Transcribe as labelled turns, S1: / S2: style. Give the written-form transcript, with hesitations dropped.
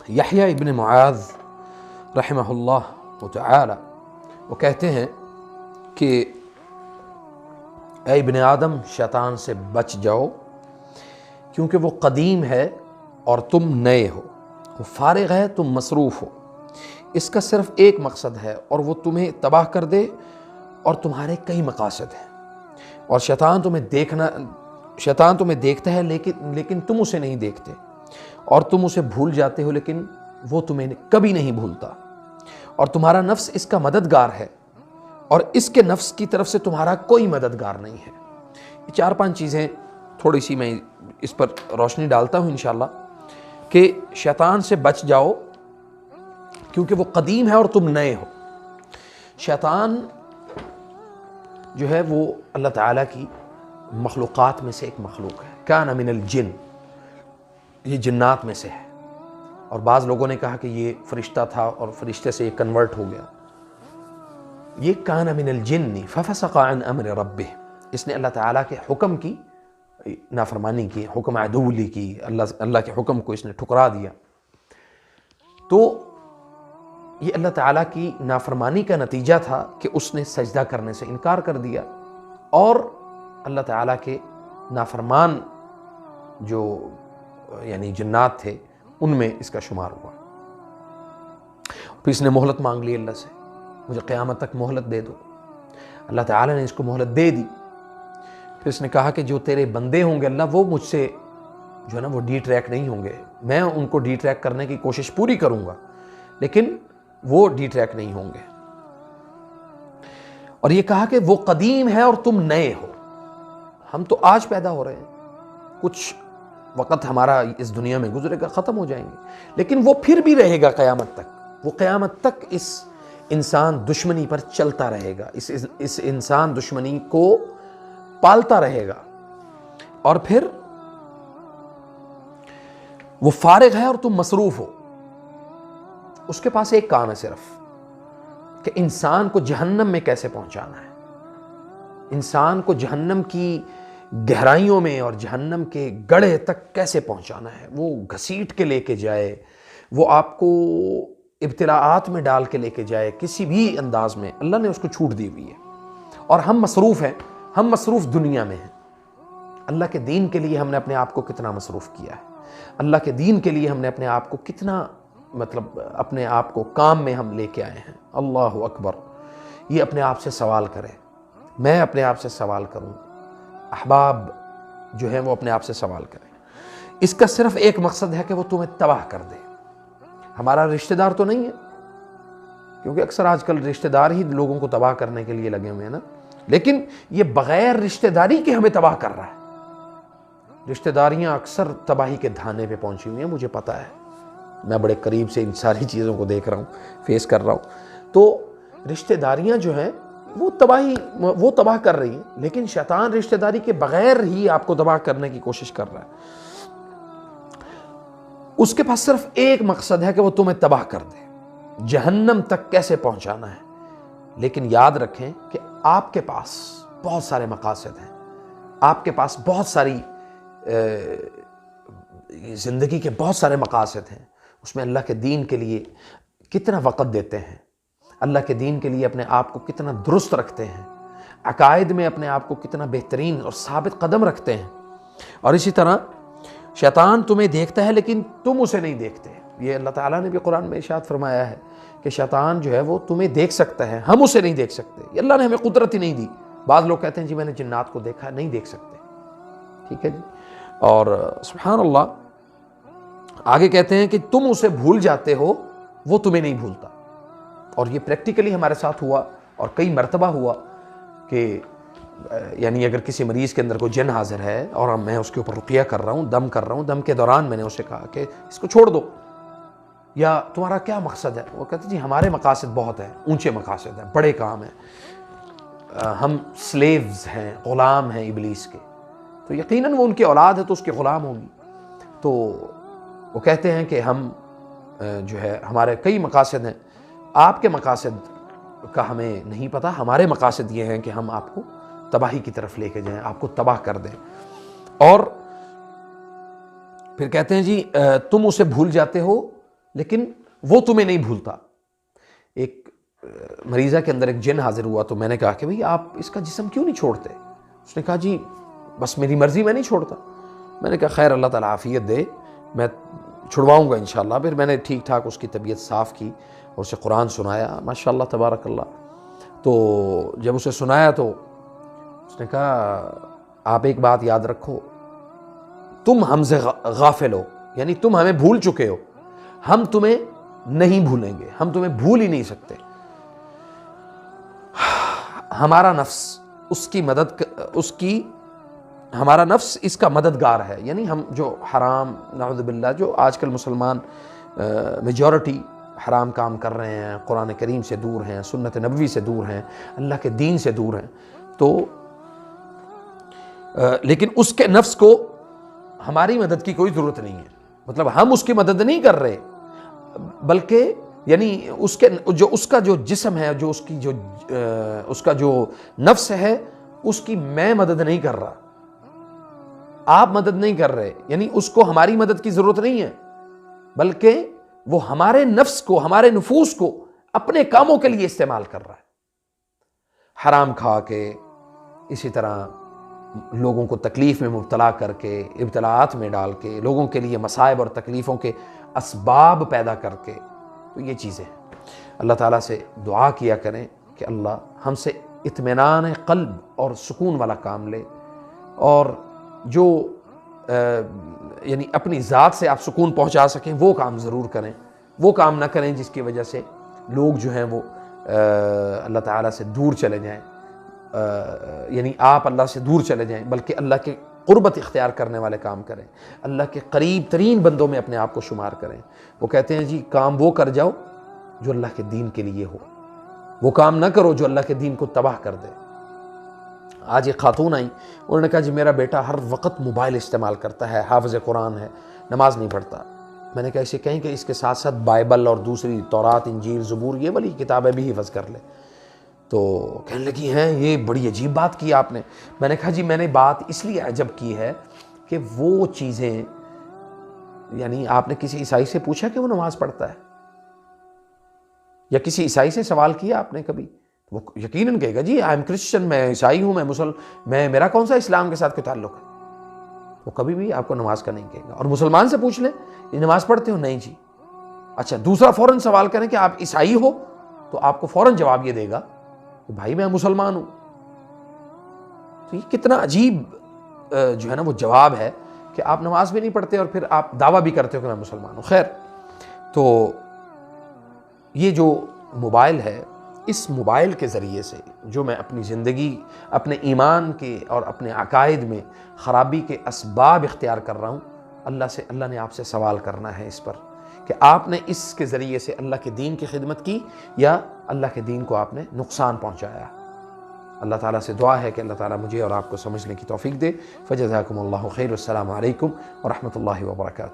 S1: یحییٰ ابن معاذ رحمہ اللہ تعالی وہ کہتے ہیں کہ اے ابن آدم شیطان سے بچ جاؤ، کیونکہ وہ قدیم ہے اور تم نئے ہو، وہ فارغ ہے تم مصروف ہو، اس کا صرف ایک مقصد ہے اور وہ تمہیں تباہ کر دے اور تمہارے کئی مقاصد ہیں، اور شیطان تمہیں دیکھتا ہے لیکن تم اسے نہیں دیکھتے، اور تم اسے بھول جاتے ہو لیکن وہ تمہیں کبھی نہیں بھولتا، اور تمہارا نفس اس کا مددگار ہے اور اس کے نفس کی طرف سے تمہارا کوئی مددگار نہیں ہے۔ یہ 4-5 چیزیں تھوڑی سی میں اس پر روشنی ڈالتا ہوں انشاءاللہ، کہ شیطان سے بچ جاؤ کیونکہ وہ قدیم ہے اور تم نئے ہو۔ شیطان جو ہے وہ اللہ تعالیٰ کی مخلوقات میں سے ایک مخلوق ہے، کان من الجن، یہ جنات میں سے ہے، اور بعض لوگوں نے کہا کہ یہ فرشتہ تھا اور فرشتے سے یہ کنورٹ ہو گیا۔ یہ کان من الجن ففسق عن امر ربہ، اس نے اللہ تعالیٰ کے حکم کی نافرمانی کی، حکم عدولی کی، اللہ کے حکم کو اس نے ٹھکرا دیا۔ تو یہ اللہ تعالیٰ کی نافرمانی کا نتیجہ تھا کہ اس نے سجدہ کرنے سے انکار کر دیا، اور اللہ تعالیٰ کے نافرمان جو یعنی جنات تھے ان میں اس کا شمار ہوا۔ پھر اس نے مہلت مانگ لی اللہ سے، مجھے قیامت تک مہلت دے دو۔ اللہ تعالیٰ نے اس کو مہلت دے دی۔ پھر اس نے کہا کہ جو تیرے بندے ہوں گے اللہ، وہ مجھ سے جو ہے نا وہ ڈی ٹریک نہیں ہوں گے، میں ان کو ڈی ٹریک کرنے کی کوشش پوری کروں گا لیکن وہ ڈی ٹریک نہیں ہوں گے۔ اور یہ کہا کہ وہ قدیم ہے اور تم نئے ہو، ہم تو آج پیدا ہو رہے ہیں، کچھ وقت ہمارا اس دنیا میں گزرے گا، ختم ہو جائیں گے، لیکن وہ پھر بھی رہے گا قیامت تک، وہ قیامت تک اس انسان دشمنی پر چلتا رہے گا، اس انسان دشمنی کو پالتا رہے گا، اور پھر وہ فارغ ہے اور تم مصروف ہو۔ اس کے پاس ایک کام ہے صرف، کہ انسان کو جہنم میں کیسے پہنچانا ہے، انسان کو جہنم کی گہرائیوں میں اور جہنم کے گڑھے تک کیسے پہنچانا ہے، وہ گھسیٹ کے لے کے جائے، وہ آپ کو ابتلاءات میں ڈال کے لے کے جائے، کسی بھی انداز میں اللہ نے اس کو چھوٹ دی ہوئی ہے۔ اور ہم مصروف ہیں، ہم مصروف دنیا میں ہیں۔ اللہ کے دین کے لیے ہم نے اپنے آپ کو کتنا مصروف کیا ہے، اللہ کے دین کے لیے ہم نے اپنے آپ کو کتنا اپنے آپ کو کام میں ہم لے کے آئے ہیں۔ اللہ اکبر، یہ اپنے آپ سے سوال کرے، میں اپنے آپ سے سوال کروں، احباب جو ہیں وہ اپنے آپ سے سوال کریں۔ اس کا صرف ایک مقصد ہے کہ وہ تمہیں تباہ کر دے۔ ہمارا رشتہ دار تو نہیں ہے، کیونکہ اکثر آج کل رشتہ دار ہی لوگوں کو تباہ کرنے کے لیے لگے ہوئے ہیں نا، لیکن یہ بغیر رشتہ داری کے ہمیں تباہ کر رہا ہے۔ رشتہ داریاں اکثر تباہی کے دھانے پہ پہنچی ہوئی ہیں، مجھے پتا ہے، میں بڑے قریب سے ان ساری چیزوں کو دیکھ رہا ہوں، فیس کر رہا ہوں۔ تو رشتہ داریاں جو ہیں وہ تباہ کر رہی ہیں، لیکن شیطان رشتہ داری کے بغیر ہی آپ کو تباہ کرنے کی کوشش کر رہا ہے۔ اس کے پاس صرف ایک مقصد ہے کہ وہ تمہیں تباہ کر دے، جہنم تک کیسے پہنچانا ہے۔ لیکن یاد رکھیں کہ آپ کے پاس بہت سارے مقاصد ہیں، آپ کے پاس بہت ساری زندگی کے بہت سارے مقاصد ہیں، اس میں اللہ کے دین کے لیے کتنا وقت دیتے ہیں، اللہ کے دین کے لیے اپنے آپ کو کتنا درست رکھتے ہیں، عقائد میں اپنے آپ کو کتنا بہترین اور ثابت قدم رکھتے ہیں۔ اور اسی طرح شیطان تمہیں دیکھتا ہے لیکن تم اسے نہیں دیکھتے۔ یہ اللہ تعالیٰ نے بھی قرآن میں ارشاد فرمایا ہے کہ شیطان جو ہے وہ تمہیں دیکھ سکتا ہے، ہم اسے نہیں دیکھ سکتے، یہ اللہ نے ہمیں قدرت ہی نہیں دی۔ بعض لوگ کہتے ہیں جی میں نے جنات کو دیکھا، نہیں دیکھ سکتے، ٹھیک ہے جی۔ اور سبحان اللہ آگے کہتے ہیں کہ تم اسے بھول جاتے ہو، وہ تمہیں نہیں بھولتا۔ اور یہ پریکٹیکلی ہمارے ساتھ ہوا اور کئی مرتبہ ہوا کہ یعنی اگر کسی مریض کے اندر کوئی جن حاضر ہے اور میں اس کے اوپر رقیہ کر رہا ہوں، دم کر رہا ہوں، دم کے دوران میں نے اسے کہا کہ اس کو چھوڑ دو، یا تمہارا کیا مقصد ہے؟ وہ کہتے جی ہمارے مقاصد بہت ہیں، اونچے مقاصد ہیں، بڑے کام ہیں، ہم سلیوز ہیں، غلام ہیں ابلیس کے۔ تو یقیناً وہ ان کی اولاد ہے تو اس کے غلام ہوگی۔ تو وہ کہتے ہیں کہ ہم جو ہے ہمارے کئی مقاصد ہیں، آپ کے مقاصد کا ہمیں نہیں پتہ، ہمارے مقاصد یہ ہیں کہ ہم آپ کو تباہی کی طرف لے کے جائیں، آپ کو تباہ کر دیں۔ اور پھر کہتے ہیں جی تم اسے بھول جاتے ہو لیکن وہ تمہیں نہیں بھولتا. ایک مریضہ کے اندر ایک جن حاضر ہوا تو میں نے کہا کہ بھئی آپ اس کا جسم کیوں نہیں چھوڑتے؟ اس نے کہا جی بس میری مرضی، میں نہیں چھوڑتا. میں نے کہا خیر اللہ تعالیٰ عافیت دے، میں چھڑواؤں گا انشاءاللہ. پھر میں نے ٹھیک ٹھاک اس کی طبیعت صاف کی اور اسے قرآن سنایا، ماشاءاللہ تبارک اللہ. تو جب اسے سنایا تو اس نے کہا آپ ایک بات یاد رکھو، تم ہم سے غافل ہو، یعنی تم ہمیں بھول چکے ہو، ہم تمہیں نہیں بھولیں گے، ہم تمہیں بھول ہی نہیں سکتے. ہمارا نفس ہمارا نفس اس کا مددگار ہے. یعنی ہم جو حرام، نعوذ باللہ، جو آج کل مسلمان میجورٹی حرام کام کر رہے ہیں، قرآن کریم سے دور ہیں، سنت نبوی سے دور ہیں، اللہ کے دین سے دور ہیں، تو لیکن اس کے نفس کو ہماری مدد کی کوئی ضرورت نہیں ہے. مطلب ہم اس کی مدد نہیں کر رہے، بلکہ یعنی اس کا جو جسم ہے، جو اس کا جو نفس ہے، اس کی میں مدد نہیں کر رہا، آپ مدد نہیں کر رہے. یعنی اس کو ہماری مدد کی ضرورت نہیں ہے، بلکہ وہ ہمارے نفس کو، ہمارے نفوس کو اپنے کاموں کے لیے استعمال کر رہا ہے. حرام کھا کے، اسی طرح لوگوں کو تکلیف میں مبتلا کر کے، ابتلاعات میں ڈال کے، لوگوں کے لیے مصائب اور تکلیفوں کے اسباب پیدا کر کے. تو یہ چیزیں ہیں. اللہ تعالیٰ سے دعا کیا کریں کہ اللہ ہم سے اطمینان قلب اور سکون والا کام لے، اور جو یعنی اپنی ذات سے آپ سکون پہنچا سکیں وہ کام ضرور کریں. وہ کام نہ کریں جس کی وجہ سے لوگ جو ہیں وہ اللہ تعالیٰ سے دور چلے جائیں، یعنی آپ اللہ سے دور چلے جائیں، بلکہ اللہ کے قربت اختیار کرنے والے کام کریں، اللہ کے قریب ترین بندوں میں اپنے آپ کو شمار کریں. وہ کہتے ہیں جی کام وہ کر جاؤ جو اللہ کے دین کے لیے ہو، وہ کام نہ کرو جو اللہ کے دین کو تباہ کر دے. آج ایک خاتون آئیں، انہوں نے کہا جی میرا بیٹا ہر وقت موبائل استعمال کرتا ہے، حافظ قرآن ہے، نماز نہیں پڑھتا. میں نے کہا اسے کہیں کہ اس کے ساتھ ساتھ بائبل اور دوسری تورات، انجیل، زبور، یہ والی کتابیں بھی حفظ کر لے. تو کہنے لگی ہیں یہ بڑی عجیب بات کی آپ نے. میں نے کہا جی میں نے بات اس لیے عجب کی ہے کہ وہ چیزیں، یعنی آپ نے کسی عیسائی سے پوچھا کہ وہ نماز پڑھتا ہے؟ یا کسی عیسائی سے سوال کیا آپ نے کبھی؟ وہ یقیناً کہے گا جی آئی ایم کرسچن، میں عیسائی ہوں، میں میرا کون سا اسلام کے ساتھ کوئی تعلق ہے. وہ کبھی بھی آپ کو نماز کا نہیں کہے گا. اور مسلمان سے پوچھ لیں یہ نماز پڑھتے ہو؟ نہیں جی. اچھا دوسرا فوراً سوال کریں کہ آپ عیسائی ہو؟ تو آپ کو فوراً جواب یہ دے گا کہ بھائی میں مسلمان ہوں. تو یہ کتنا عجیب جو ہے نا وہ جواب ہے کہ آپ نماز بھی نہیں پڑھتے اور پھر آپ دعویٰ بھی کرتے ہو کہ میں مسلمان ہوں. خیر، تو یہ جو موبائل ہے، اس موبائل کے ذریعے سے جو میں اپنی زندگی، اپنے ایمان کے اور اپنے عقائد میں خرابی کے اسباب اختیار کر رہا ہوں، اللہ نے آپ سے سوال کرنا ہے اس پر کہ آپ نے اس کے ذریعے سے اللہ کے دین کی خدمت کی یا اللہ کے دین کو آپ نے نقصان پہنچایا. اللہ تعالیٰ سے دعا ہے کہ اللہ تعالیٰ مجھے اور آپ کو سمجھنے کی توفیق دے. فجزاکم اللہ خیر. السلام علیکم ورحمۃ اللہ وبرکاتہ.